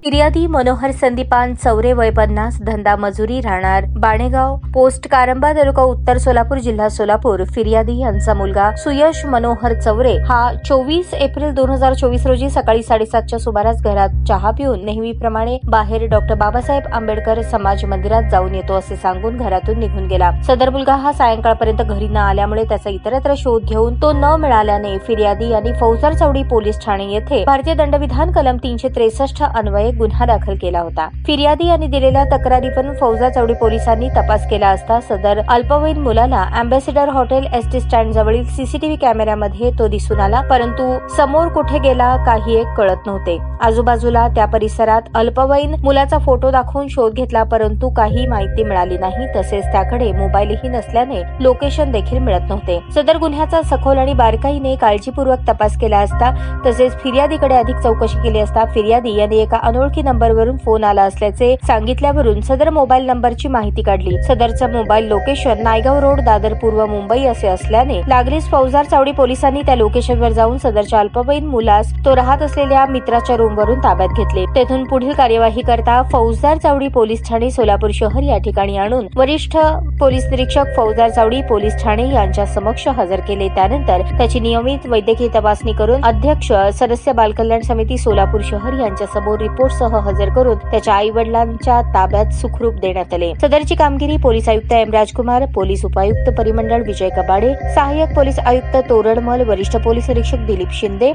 फिर्यादी मनोहर संदीपान चौरे वय 50 धंदा मजुरी राहणार बाणेगाव पोस्ट कारंबा तालुका उत्तर सोलापूर जिल्हा सोलापूर। फिर्यादी यांचा मुलगा सुयश मनोहर चौरे हा 24 एप्रिल 2024 रोजी सकाळी 7:30च्या सुमारास घरात चहा पिऊन नेहमीप्रमाणे बाहेर डॉक्टर बाबासाहेब आंबेडकर समाज मंदिरात जाऊन येतो असे सांगून घरातून निघून गेला। सदर मुलगा हा सायंकाळपर्यंत घरी न आल्यामुळे त्याचा इतरत्र शोध घेऊन तो न मिळाल्याने फिर्यादी यांनी फौजदार चौडी पोलीस ठाणे येथे भारतीय दंडविधान कलम 363 अन्वये गुन्हा दाखल केला होता। फिर्यादी यांनी दिलेल्या तक्रारीवरून फौजदार चौडी पोलिसांनी तपास केला असता सदर अल्पवयीन मुलाला अँबॅसेडर हॉटेल एसटी स्टँड जवळील सीसीटीव्ही कॅमेऱ्यामध्ये तो दिसून आला, परंतु समोर कुठे गेला काही एक कळत नव्हते। आजूबाजूला त्या परिसरात अल्पवयीन मुलाचा फोटो दाखवून शोध घेतला, परंतु काही माहिती मिळाली नाही। तसेच त्याकडे मोबाईलही नसल्याने लोकेशन देखील मिळत नव्हते। सदर गुन्ह्याचा सखोल आणि बारकाईने काळजीपूर्वक तपास केला असता तसेच फिर्यादीकडे अधिक चौकशी केली असता फिर्यादी यांनी एका अनोळखी नंबरवरून फोन आला असल्याचे सांगितल्यावरून सदर मोबाईल नंबरची माहिती काढली। सदरचा mobile location Naigaon road Dadar पूर्व मुंबई असे असल्याने लागलीच फौजदार चावडी पोलिसांनी त्या लोकेशनवर जाऊन सदरच्या अल्पवयीन मुलास तो राहत असलेल्या मित्राच्या रूमवरून ताब्यात घेतले। तेथून पुढील कार्यवाही करता फौजदार चावडी पोलीस ठाणे सोलापूर शहर या ठिकाणी आणून वरिष्ठ पोलीस निरीक्षक फौजदार चावडी पोलीस ठाणे यांच्या समक्ष हजर केले। त्यानंतर त्याची नियमित वैद्यकीय तपासणी करून अध्यक्ष सदस्य बालकल्याण समिती सोलापूर शहर यांच्या समोर रिपोर्टसह हजर करून त्याच्या आई वडिलांच्या ताब्यात सुखरूप देण्यात आले। सदरची कामगिरी पोलीस आयुक्त एम राजकुमार, पोलीस उपायुक्त परिमंडळ विजय कबाडे, सहाय्यक पोलीस आयुक्त तोरडमल, वरिष्ठ पोलीस निरीक्षक दिलीप शिंदे,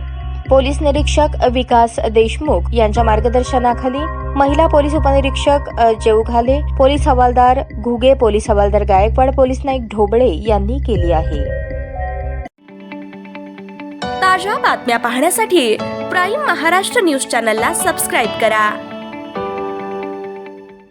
पोलीस निरीक्षक विकास देशमुख यांच्या मार्गदर्शनाखाली महिला पोलीस उपनिरीक्षक जेवघाले, पोलीस हवालदार घुगे, पोलीस हवालदार गायकवाड, पोलीस नाईक ढोबळे यांनी केली आहे। ताज्या बातम्या पाहण्यासाठी प्राईम महाराष्ट्र न्यूज चॅनलला सबस्क्राईब करा।